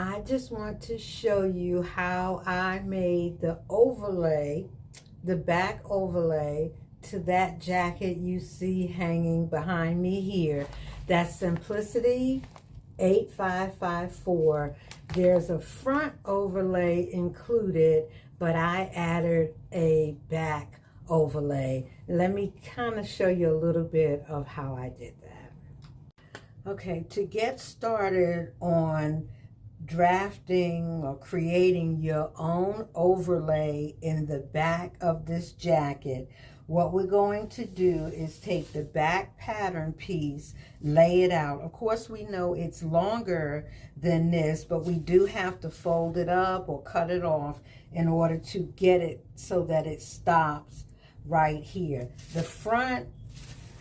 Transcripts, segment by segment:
I just want to show you how I made the overlay, the back overlay to that jacket you see hanging behind me here. That's Simplicity 8554. There's a front overlay included, but I added a back overlay. Let me kind of show you a little bit of how I did that. Okay, to get started on drafting or creating your own overlay in the back of this jacket, what we're going to do is take the back pattern piece, lay it out. Of course, we know it's longer than this, but we do have to fold it up or cut it off in order to get it so that it stops right here. The front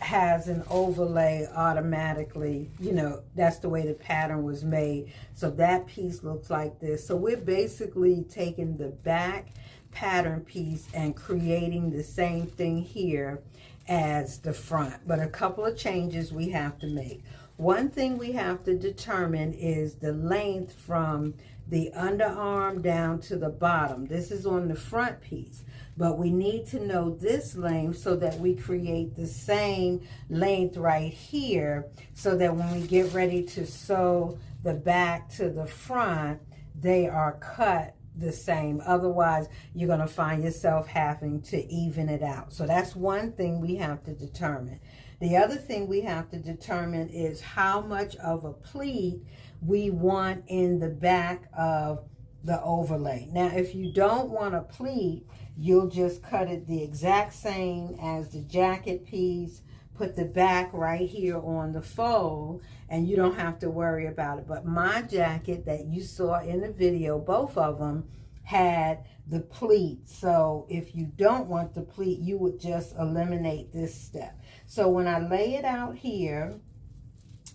has an overlay automatically, you know, that's the way the pattern was made. So that piece looks like this. So we're basically taking the back pattern piece and creating the same thing here as the front, but a couple of changes we have to make. One thing we have to determine is the length from the underarm down to the bottom. This is on the front piece, but we need to know this length so that we create the same length right here, so that when we get ready to sew the back to the front, they are cut the same. Otherwise, you're going to find yourself having to even it out. So that's one thing we have to determine. The other thing we have to determine is how much of a pleat we want in the back of the overlay. Now, if you don't want a pleat, you'll just cut it the exact same as the jacket piece, put the back right here on the fold, and you don't have to worry about it. But my jacket that you saw in the video, both of them had the pleat. So if you don't want the pleat, you would just eliminate this step. So when I lay it out here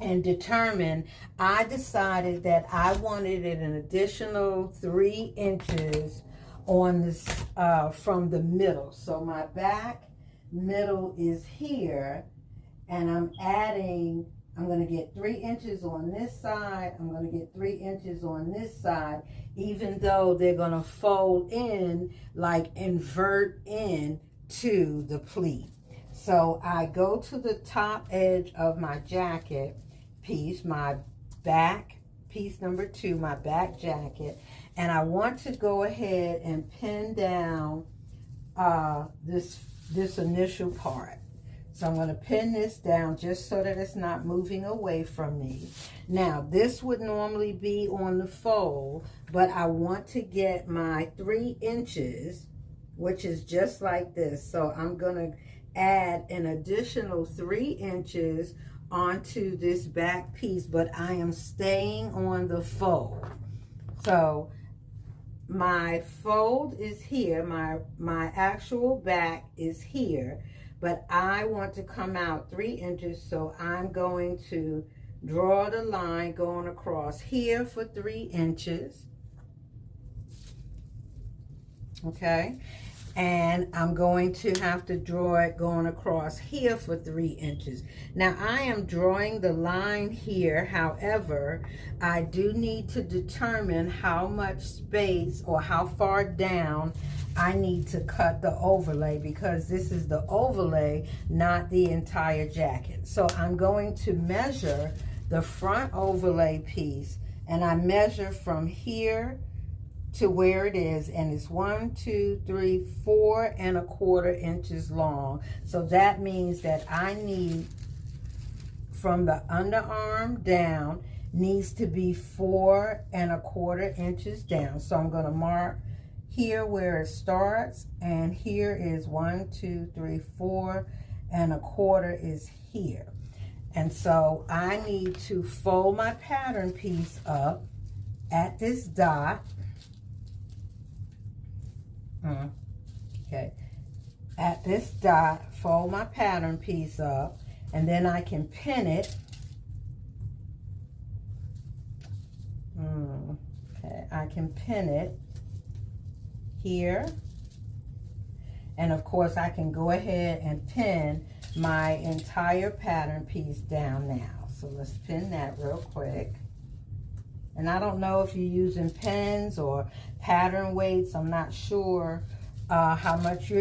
and determine, I decided that I wanted it an additional 3 inches on this from the middle. So my back middle is here, and I'm going to get 3 inches on this side, I'm going to get 3 inches on this side, even though they're going to fold in, like invert in to the pleat. So I go to the top edge of my jacket piece, my back piece number 2, my back jacket, and I want to go ahead and pin down this initial part. So I'm going to pin this down just so that it's not moving away from me. Now, this would normally be on the fold, but I want to get my 3 inches, which is just like this. So I'm going to add an additional 3 inches onto this back piece, but I am staying on the fold. So my fold is here, my actual back is here, but I want to come out 3 inches, so I'm going to draw the line going across here for 3 inches. Okay, and I'm going to have to draw it going across here for 3 inches. Now I am drawing the line here, however, I do need to determine how much space or how far down I need to cut the overlay, because this is the overlay, not the entire jacket. So I'm going to measure the front overlay piece, and I measure from here to where it is, and it's 1, 2, 3, 4 1/4 inches long. So that means that I need, from the underarm down, needs to be 4 1/4 inches down. So I'm going to mark here where it starts, and here is 1, 2, 3, 4 1/4 is here. And so I need to fold my pattern piece up at this dot. Okay, at this dot, fold my pattern piece up, and then I can pin it. Okay, I can pin it here, and of course I can go ahead and pin my entire pattern piece down now. So let's pin that real quick. And I don't know if you're using pins or pattern weights. I'm not sure how much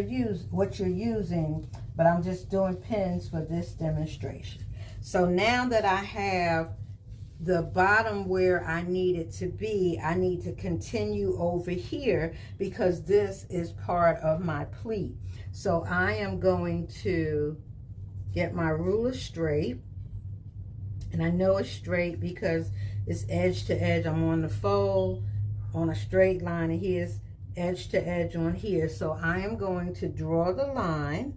what you're using, but I'm just doing pins for this demonstration. So now that I have the bottom where I need it to be, I need to continue over here because this is part of my pleat. So I am going to get my ruler straight, and I know it's straight because it's edge to edge. I'm on the fold on a straight line, and here's edge to edge on here. So I am going to draw the line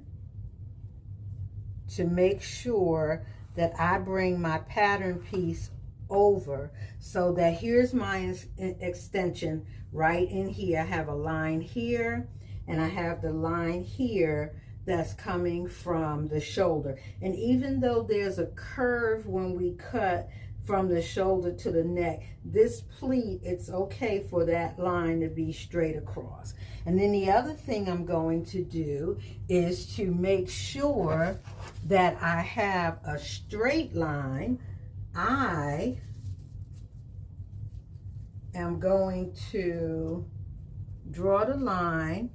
to make sure that I bring my pattern piece over, so that here's my extension right in here. I have a line here, and I have the line here that's coming from the shoulder. And even though there's a curve when we cut from the shoulder to the neck, this pleat, it's okay for that line to be straight across. And then the other thing I'm going to do is to make sure that I have a straight line. I am going to draw the line.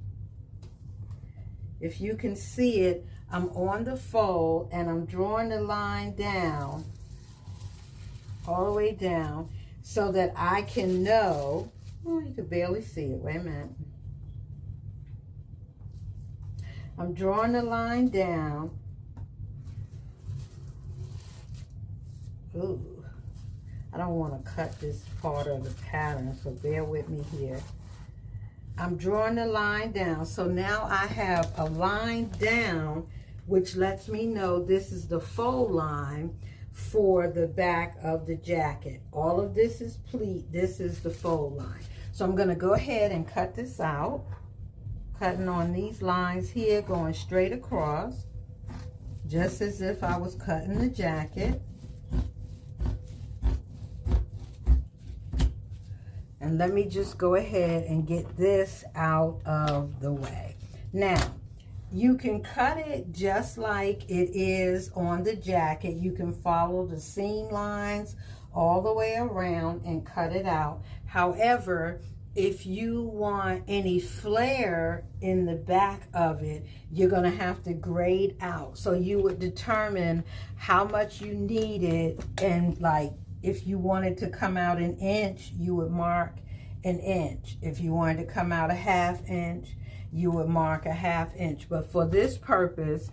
If you can see it, I'm on the fold and I'm drawing the line down, all the way down, so that I can know, oh, you can barely see it, wait a minute. I'm drawing the line down. Ooh, I don't want to cut this part of the pattern, so bear with me here. I'm drawing the line down. So now I have a line down, which lets me know this is the fold line for the back of the jacket. All of this is pleat. This is the fold line. So I'm going to go ahead and cut this out. Cutting on these lines here, going straight across, just as if I was cutting the jacket. And let me just go ahead and get this out of the way. Now, you can cut it just like it is on the jacket. You can follow the seam lines all the way around and cut it out. However, if you want any flare in the back of it, you're going to have to grade out. So you would determine how much you needed, and like if you wanted to come out an inch, you would mark an inch. If you wanted to come out a ½ inch, you would mark a ½ inch. But for this purpose,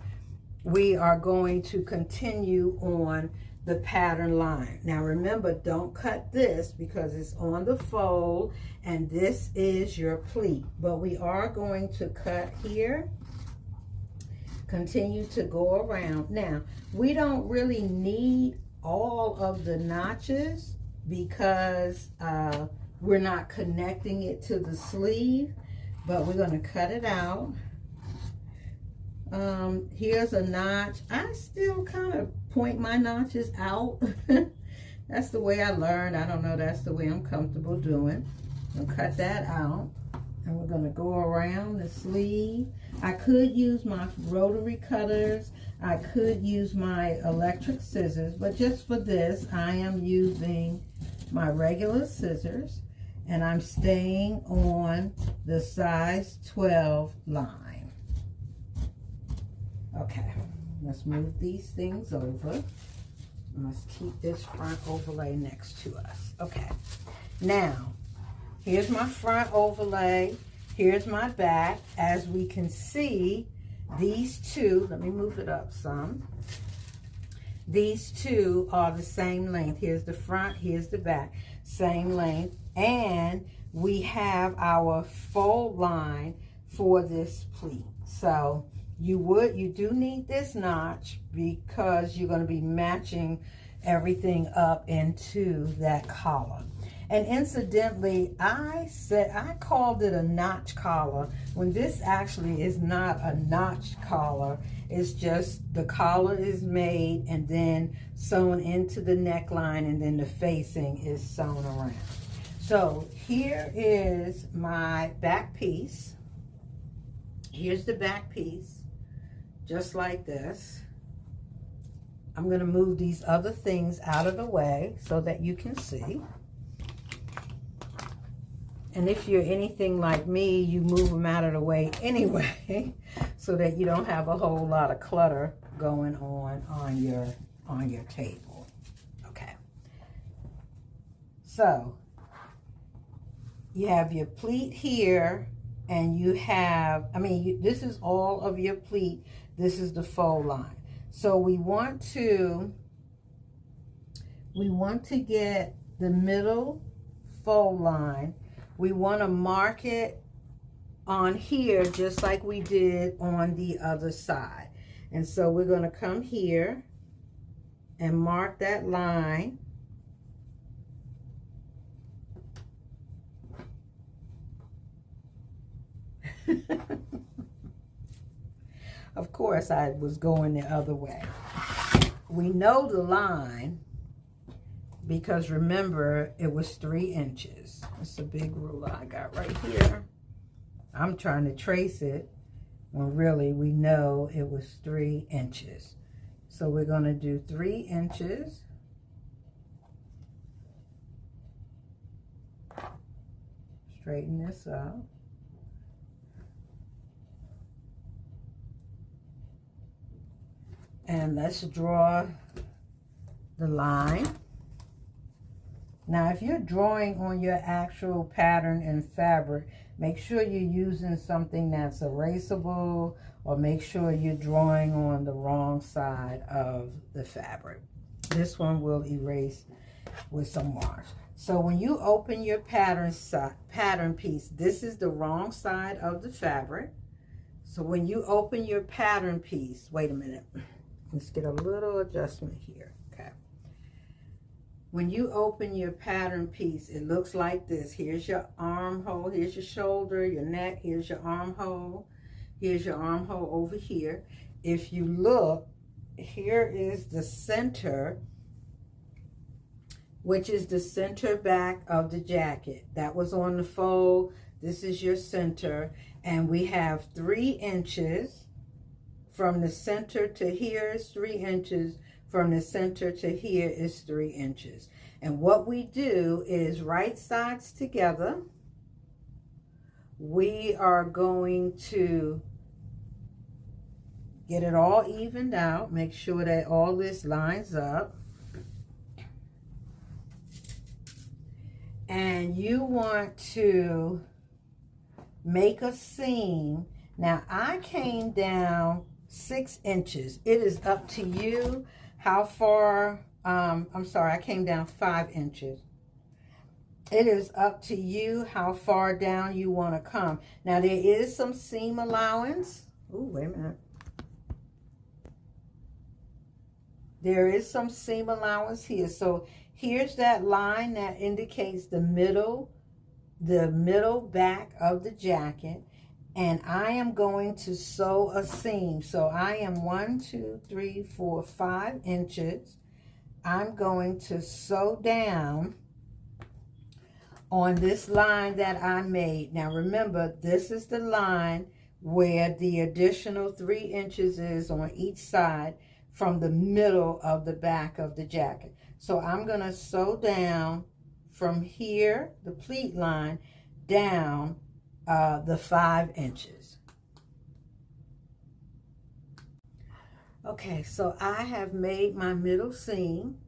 we are going to continue on the pattern line. Now remember, don't cut this because it's on the fold and this is your pleat. But we are going to cut here, continue to go around. Now, we don't really need all of the notches because we're not connecting it to the sleeve, but we're going to cut it out. Here's a notch. I still kind of point my notches out. That's the way I learned. I don't know, that's the way I'm comfortable doing. I'll cut that out, and we're going to go around the sleeve. I could use my rotary cutters. I could use my electric scissors, but just for this, I am using my regular scissors, and I'm staying on the size 12 line. Okay, let's move these things over. Let's keep this front overlay next to us. Okay, now, here's my front overlay. Here's my back. As we can see, these two, let me move it up some. These two are the same length. Here's the front, here's the back, same length. And we have our fold line for this pleat. So you do need this notch because you're going to be matching everything up into that collar. And incidentally, I called it a notch collar when this actually is not a notch collar. It's just the collar is made and then sewn into the neckline, and then the facing is sewn around. So here is my back piece. Here's the back piece, just like this. I'm going to move these other things out of the way so that you can see. And if you're anything like me, you move them out of the way anyway, so that you don't have a whole lot of clutter going on your table. Okay. So you have your pleat here, and you have, this is all of your pleat. This is the fold line. So we want to get the middle fold line. We want to mark it on here just like we did on the other side. And so we're going to come here and mark that line. Of course, I was going the other way. We know the line because remember, it was 3 inches. It's a big ruler I got right here. I'm trying to trace it when really we know it was 3 inches. So we're going to do 3 inches. Straighten this up. And let's draw the line. Now, if you're drawing on your actual pattern and fabric, make sure you're using something that's erasable, or make sure you're drawing on the wrong side of the fabric. This one will erase with some wash. So when you open your pattern piece, this is the wrong side of the fabric. So when you open your pattern piece, wait a minute. Let's get a little adjustment here, okay. When you open your pattern piece, it looks like this. Here's your armhole, here's your shoulder, your neck, here's your armhole, here's your armhole over here. If you look, here is the center, which is the center back of the jacket. That was on the fold. This is your center, and we have 3 inches. From the center to here is 3 inches. From the center to here is 3 inches. And what we do is right sides together. We are going to get it all evened out. Make sure that all this lines up. And you want to make a seam. Now I came down 6 inches. It is up to you how far, I'm sorry, I came down 5 inches. It is up to you how far down you want to come. Now there is some seam allowance. Oh, wait a minute. There is some seam allowance here. So here's that line that indicates the middle back of the jacket. And I am going to sew a seam. So I am 1, 2, 3, 4, 5 inches. I'm going to sew down on this line that I made. Now remember, this is the line where the additional 3 inches is on each side from the middle of the back of the jacket. So I'm going to sew down from here, the pleat line, down the 5 inches. Okay, so I have made my middle seam.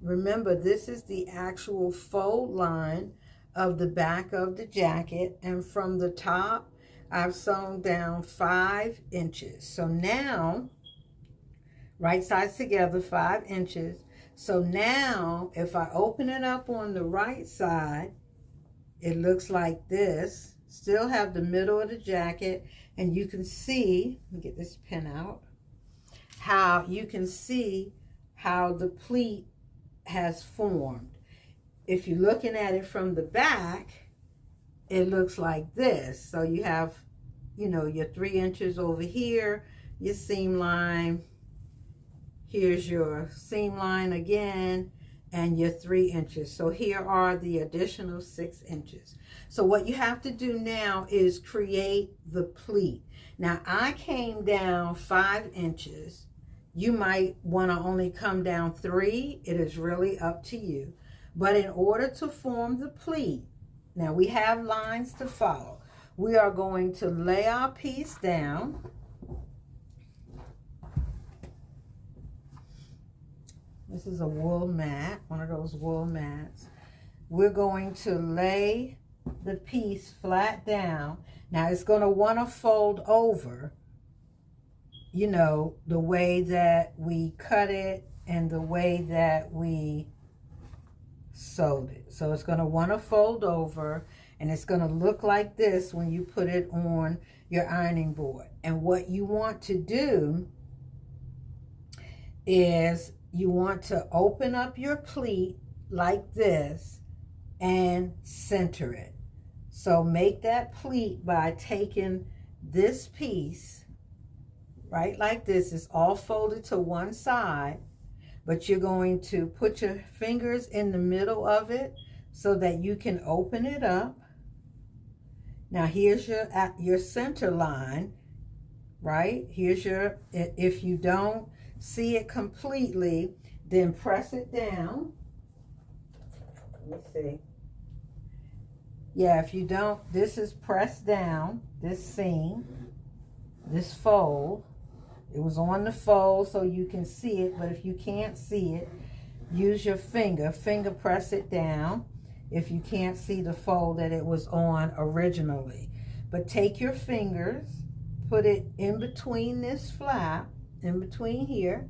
Remember, this is the actual fold line of the back of the jacket, and from the top I've sewn down 5 inches. So now, right sides together, 5 inches. So now if I open it up on the right side, it looks like this. Still have the middle of the jacket, and you can see, let me get this pin out, how you can see how the pleat has formed. If you're looking at it from the back, it looks like this. So you have, you know, your 3 inches over here, your seam line, here's your seam line again, and your 3 inches. So here are the additional 6 inches. So what you have to do now is create the pleat. Now I came down 5 inches. You might want to only come down 3. It is really up to you. But in order to form the pleat, Now we have lines to follow. We are going to lay our piece down. This is a wool mat, one of those wool mats. We're going to lay the piece flat down. Now it's going to want to fold over, you know, the way that we cut it and the way that we sewed it. So it's going to want to fold over, and it's going to look like this when you put it on your ironing board. And what you want to do is you want to open up your pleat like this and center it. So make that pleat by taking this piece, right, like this. It's all folded to one side, but you're going to put your fingers in the middle of it so that you can open it up. Now here's your center line, right? Here's your, if you don't see it completely, then press it down. Let me see. Yeah, if you don't, this is pressed down, this seam, this fold. It was on the fold so you can see it, but if you can't see it, use your finger press it down if you can't see the fold that it was on originally. But take your fingers, put it in between this flap, in between here,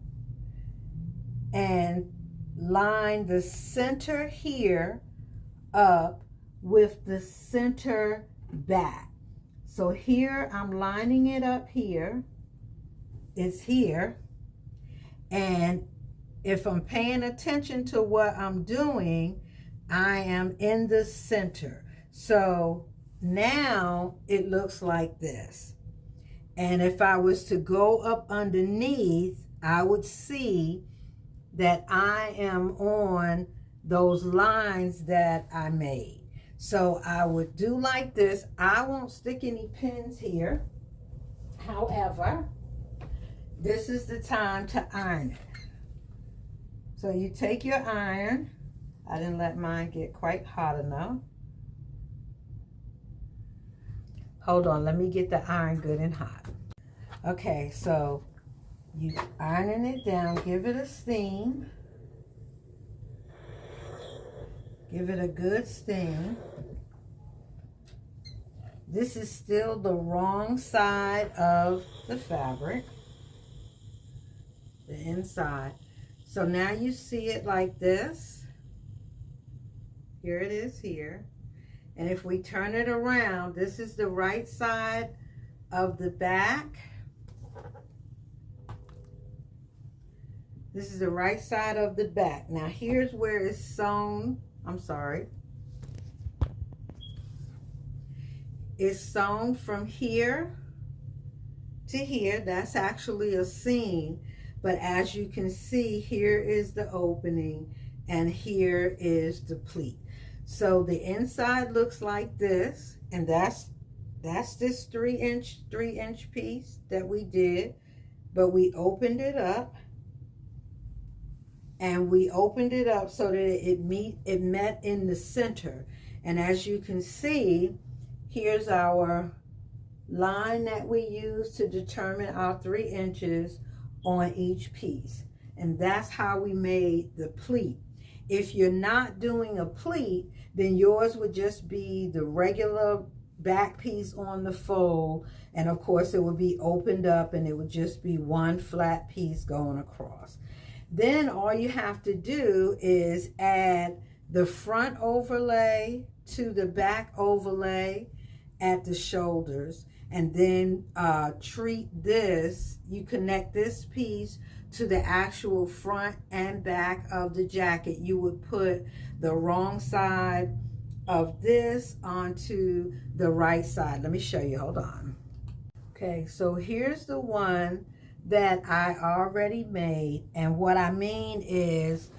and line the center here up with the center back. So here I'm lining it up here. It's here. And if I'm paying attention to what I'm doing, I am in the center. So now it looks like this. And if I was to go up underneath, I would see that I am on those lines that I made. So I would do like this. I won't stick any pins here. However, this is the time to iron it. So you take your iron. I didn't let mine get quite hot enough. Hold on, let me get the iron good and hot. Okay, so you ironing it down, give it a steam. Give it a good steam. This is still the wrong side of the fabric, the inside. So now you see it like this. Here it is here. And if we turn it around, this is the right side of the back. This is the right side of the back. Now here's where it's sewn. I'm sorry. It's sewn from here to here. That's actually a seam. But as you can see, here is the opening and here is the pleat. So the inside looks like this, and that's this 3-inch piece that we did, but we opened it up. And we opened it up so that it met in the center. And as you can see, here's our line that we use to determine our 3 inches on each piece. And that's how we made the pleat. If you're not doing a pleat, then yours would just be the regular back piece on the fold. And of course it would be opened up and it would just be one flat piece going across. Then all you have to do is add the front overlay to the back overlay at the shoulders, and then treat this, you connect this piece to the actual front and back of the jacket. You would put the wrong side of this onto the right side. Let me show you, hold on. Okay, so here's the one that I already made. And what I mean is,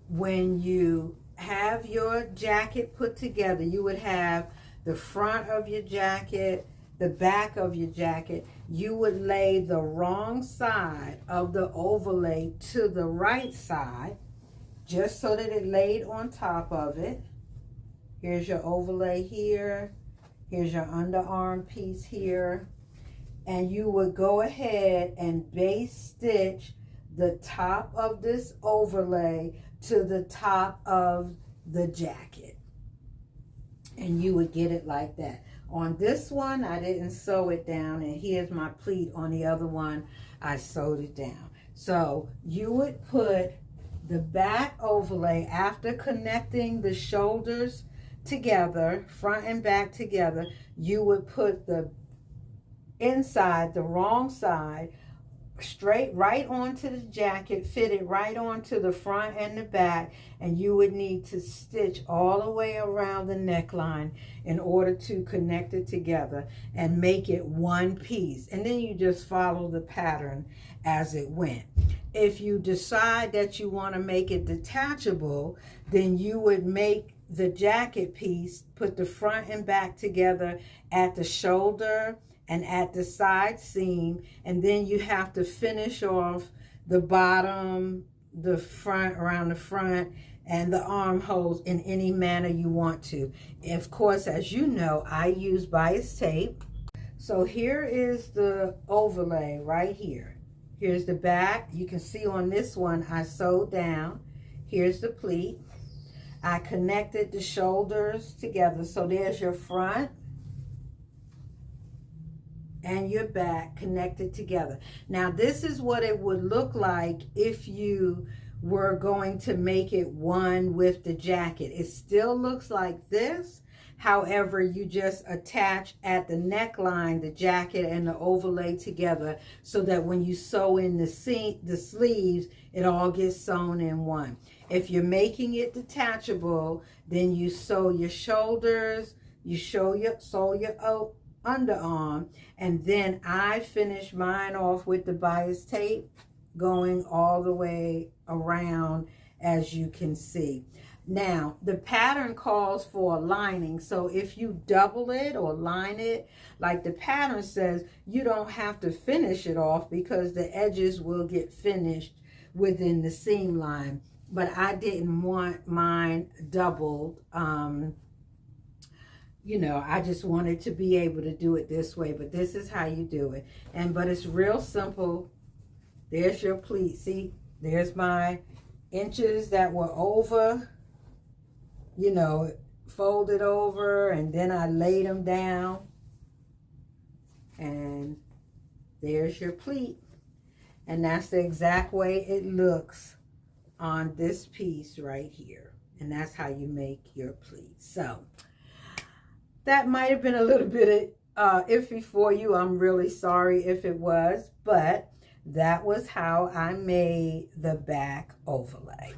when you have your jacket put together, you would have the front of your jacket, the back of your jacket. You would lay the wrong side of the overlay to the right side, just so that it laid on top of it. Here's your overlay here. Here's your underarm piece here. And you would go ahead and base stitch the top of this overlay to the top of the jacket. And you would get it like that. On this one, I didn't sew it down, and here's my pleat. On the other one, I sewed it down. So you would put the back overlay after connecting the shoulders together, front and back together. You would put the inside, the wrong side, straight right onto the jacket, fit it right onto the front and the back, and you would need to stitch all the way around the neckline in order to connect it together and make it one piece. And then you just follow the pattern as it went. If you decide that you want to make it detachable, then you would make the jacket piece, put the front and back together at the shoulder and at the side seam, and then you have to finish off the bottom, the front, around the front, and the armholes in any manner you want to. Of course, as you know, I use bias tape. So here is the overlay right here. Here's the back. You can see on this one I sewed down. Here's the pleat. I connected the shoulders together. So there's your front and your back connected together. Now this is what it would look like if you were going to make it one with the jacket. It still looks like this. However, you just attach at the neckline the jacket and the overlay together so that when you sew in the sleeves, it all gets sewn in one. If you're making it detachable, then you sew your shoulders, you sew your underarm, and then I finish mine off with the bias tape going all the way around, as you can see. Now the pattern calls for a lining, so if you double it or line it like the pattern says, you don't have to finish it off because the edges will get finished within the seam line. But I didn't want mine doubled. You know, I just wanted to be able to do it this way, but this is how you do it. But it's real simple. There's your pleat. See, there's my inches that were over, you know, folded over, and then I laid them down. And there's your pleat. And that's the exact way it looks on this piece right here. And that's how you make your pleat. So that might have been a little bit iffy for you. I'm really sorry if it was, but that was how I made the back overlay.